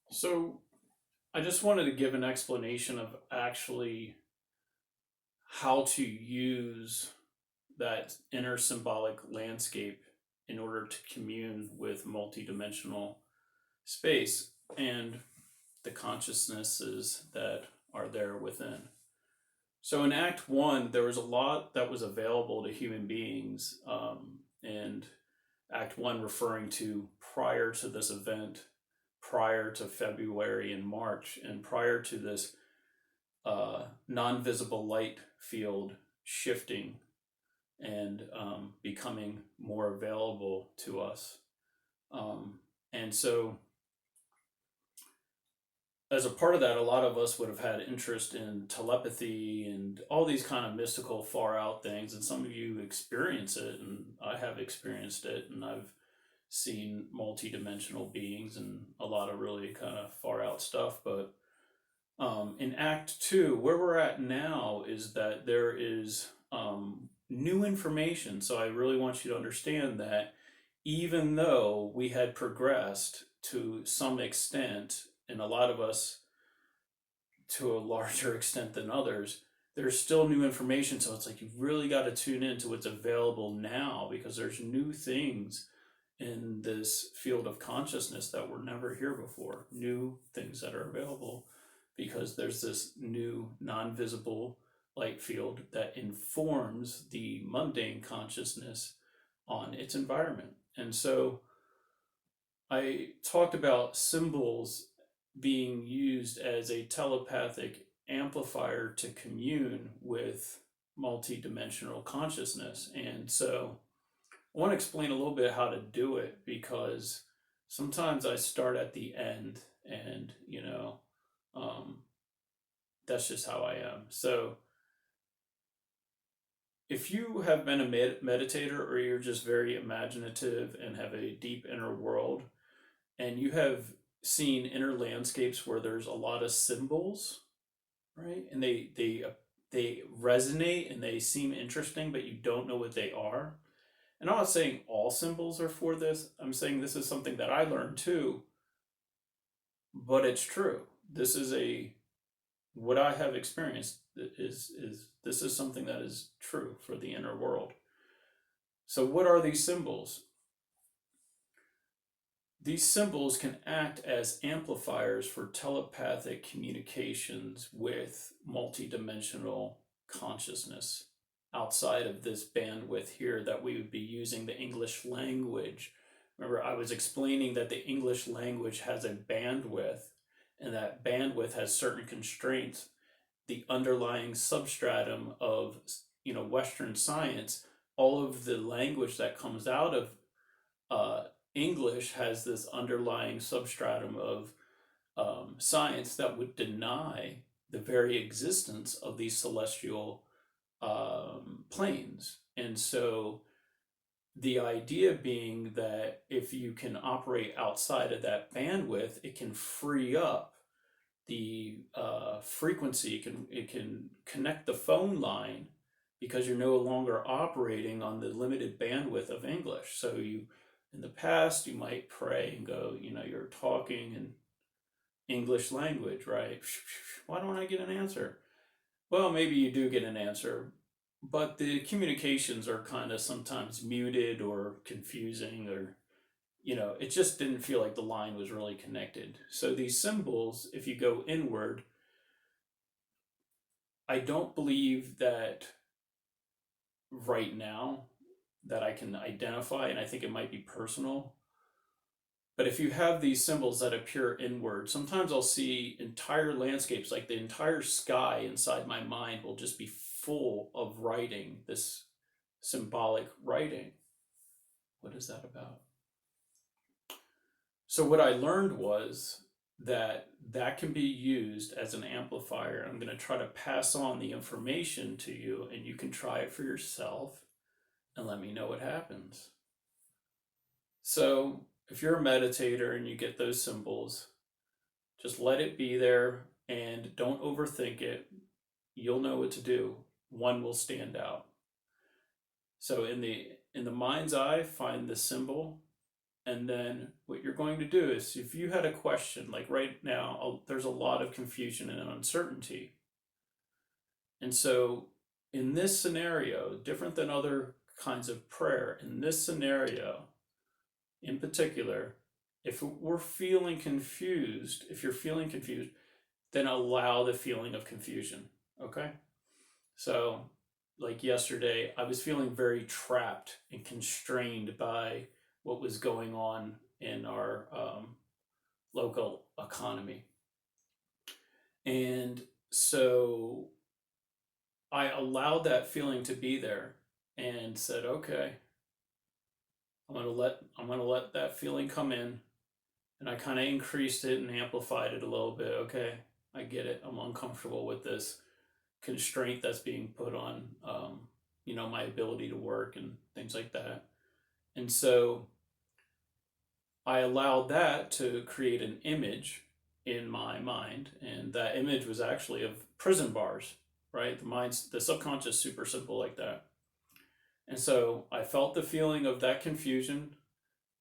So I just wanted to give an explanation of actually how to use that inner symbolic landscape in order to commune with multidimensional space and the consciousnesses that are there within. So in Act One, there was a lot that was available to human beings, and Act One referring to prior to this event, prior to February and March, and prior to this non-visible light field shifting and becoming more available to us. And so, as a part of that, a lot of us would have had interest in telepathy and all these kind of mystical, far out things. And some of you experience it, and I have experienced it, and I've seen multi-dimensional beings and a lot of really kind of far out stuff. But in Act Two, where we're at now is that there is new information. So I really want you to understand that even though we had progressed to some extent, and a lot of us to a larger extent than others, there's still new information. So it's like you've really got to tune into what's available now because there's new things in this field of consciousness that were never here before, new things that are available because there's this new non-visible light field that informs the mundane consciousness on its environment. And so I talked about symbols being used as a telepathic amplifier to commune with multidimensional consciousness. And so I want to explain a little bit how to do it because sometimes I start at the end and, that's just how I am. So if you have been a meditator or you're just very imaginative and have a deep inner world and you have seen inner landscapes where there's a lot of symbols, right? And they resonate and they seem interesting, but you don't know what they are. And I'm not saying all symbols are for this. I'm saying this is something that I learned too, but it's true. This is a what I have experienced is this is something that is true for the inner world. So what are these symbols? These symbols can act as amplifiers for telepathic communications with multidimensional consciousness outside of this bandwidth here that we would be using the English language. Remember, I was explaining that the English language has a bandwidth, and that bandwidth has certain constraints. The underlying substratum of Western science, all of the language that comes out of English has this underlying substratum of science that would deny the very existence of these celestial planes. And so the idea being that if you can operate outside of that bandwidth, it can free up the frequency. It can connect the phone line because you're no longer operating on the limited bandwidth of English. So in the past, you might pray and go, you're talking in English language, right? Why don't I get an answer? Well, maybe you do get an answer, but the communications are kind of sometimes muted or confusing, or it just didn't feel like the line was really connected. So these symbols, if you go inward, I don't believe that right now that I can identify, and I think it might be personal. But if you have these symbols that appear inward, sometimes I'll see entire landscapes, like the entire sky inside my mind will just be full of writing, this symbolic writing. What is that about? So what I learned was that can be used as an amplifier. I'm going to try to pass on the information to you, and you can try it for yourself and let me know what happens. So if you're a meditator and you get those symbols, just let it be there and don't overthink it. You'll know what to do. One will stand out. So in the mind's eye, find the symbol And then what you're going to do is, if you had a question, like right now, there's a lot of confusion and uncertainty. And so, in this scenario, different than other kinds of prayer, in this scenario in particular, if we're feeling confused, if you're feeling confused, then allow the feeling of confusion. Okay? So, like yesterday, I was feeling very trapped and constrained by what was going on in our local economy. And so I allowed that feeling to be there and said, okay, I'm gonna let that feeling come in. And I kind of increased it and amplified it a little bit. Okay, I get it. I'm uncomfortable with this constraint that's being put on, my ability to work and things like that. And so I allowed that to create an image in my mind, and that image was actually of prison bars, right? The subconscious, super simple like that. And so I felt the feeling of that confusion.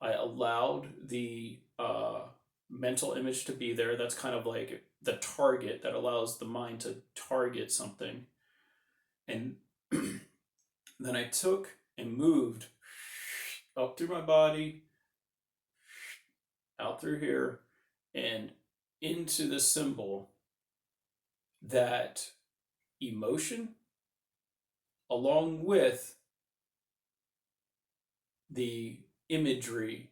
I allowed the mental image to be there. That's kind of like the target that allows the mind to target something. And then I took and moved up through my body, out through here, and into the symbol, that emotion, along with the imagery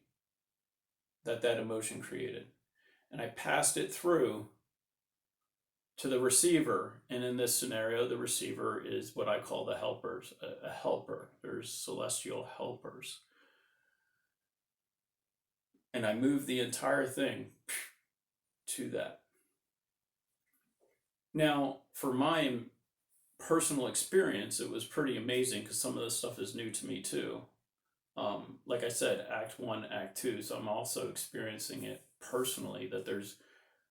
that emotion created. And I passed it through to the receiver. And in this scenario, the receiver is what I call the helpers, a helper. There's celestial helpers. And I moved the entire thing to that. Now, for my personal experience, it was pretty amazing because some of this stuff is new to me too. Like I said, Act 1, Act 2. So I'm also experiencing it personally, that there's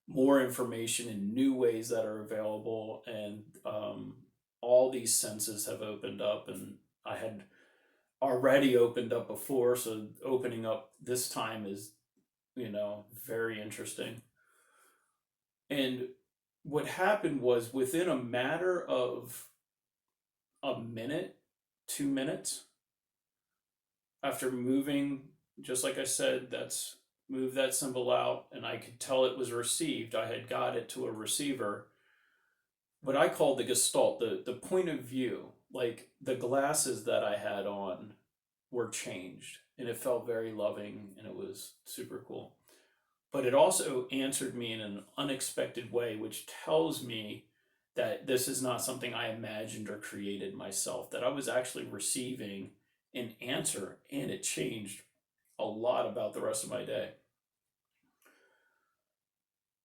more information in new ways that are available, and all these senses have opened up, and I had already opened up before, so opening up this time is, very interesting. And what happened was, within a matter of a minute, 2 minutes, after moving, just like I said, that's move that symbol out, and I could tell it was received. I had got it to a receiver. What I call the gestalt, the point of view, like the glasses that I had on were changed, and it felt very loving, and it was super cool. But it also answered me in an unexpected way, which tells me that this is not something I imagined or created myself, that I was actually receiving an answer, and it changed a lot about the rest of my day.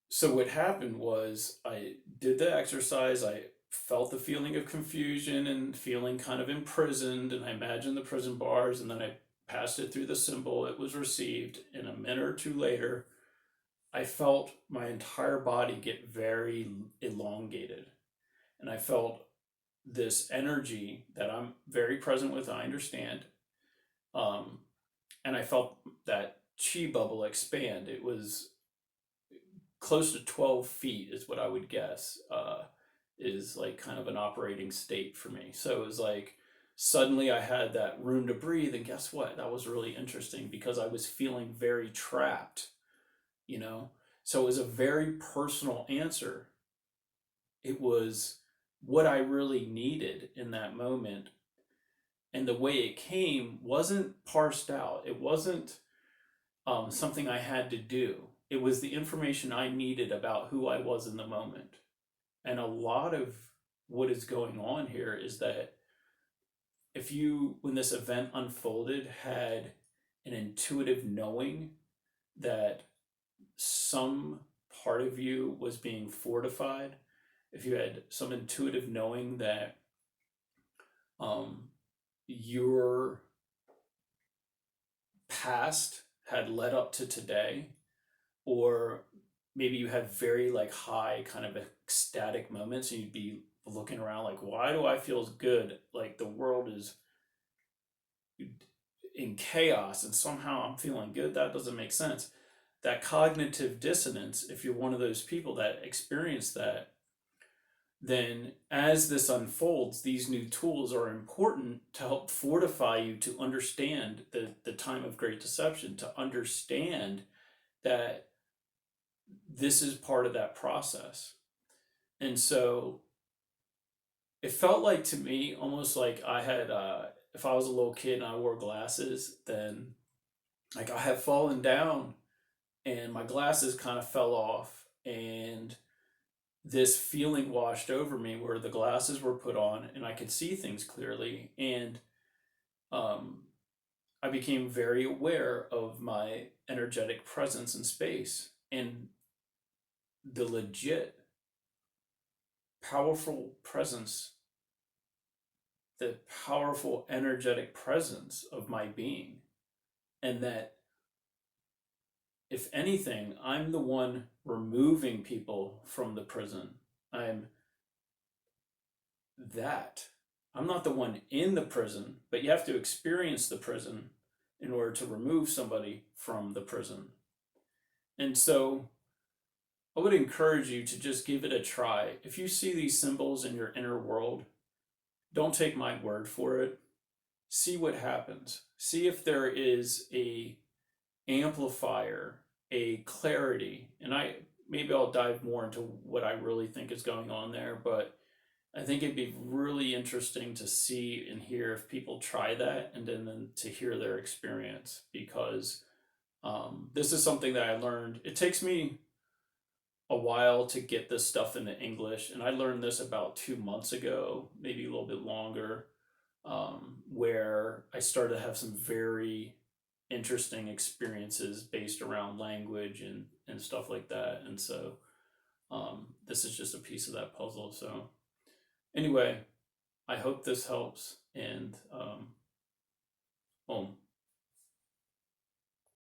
So what happened was, I did the exercise. I felt the feeling of confusion and feeling kind of imprisoned, and I imagined the prison bars, and then I passed it through the symbol. It was received. And a minute or two later, I felt my entire body get very elongated, and I felt this energy that I'm very present with, I understand. Um, and I felt that chi bubble expand. It was close to 12 feet, is what I would guess, is like kind of an operating state for me. So it was like, suddenly I had that room to breathe. And guess what? That was really interesting, because I was feeling very trapped, you know? So it was a very personal answer. It was what I really needed in that moment. And the way it came wasn't parsed out. It wasn't something I had to do. It was the information I needed about who I was in the moment. And a lot of what is going on here is that, if you, when this event unfolded, had an intuitive knowing that some part of you was being fortified, if you had some intuitive knowing that your past had led up to today, or maybe you had very like high kind of ecstatic moments, and you'd be looking around like, why do I feel good? Like the world in chaos and somehow I'm feeling good. That doesn't make sense. That cognitive dissonance, if you're one of those people that experience that, then as this unfolds, these new tools are important to help fortify you to understand the time of great deception, to understand that this is part of that process. And so it felt like to me almost like I had, if I was a little kid and I wore glasses, then like I had fallen down and my glasses kind of fell off. And this feeling washed over me where the glasses were put on and I could see things clearly. And um, I became very aware of my energetic presence in space and the legit powerful presence, the powerful energetic presence of my being. And that if anything, I'm the one removing people from the prison. I'm that. I'm not the one in the prison, but you have to experience the prison in order to remove somebody from the prison. And so I would encourage you to just give it a try. If you see these symbols in your inner world, don't take my word for it. See what happens. See if there is a amplifier, a clarity, and maybe I'll dive more into what I really think is going on there, but I think it'd be really interesting to see and hear if people try that and then to hear their experience because this is something that I learned. It takes me a while to get this stuff into English, and I learned this about 2 months ago, maybe a little bit longer, where I started to have some very interesting experiences based around language and stuff like that. And so this is just a piece of that puzzle. So anyway, I hope this helps. And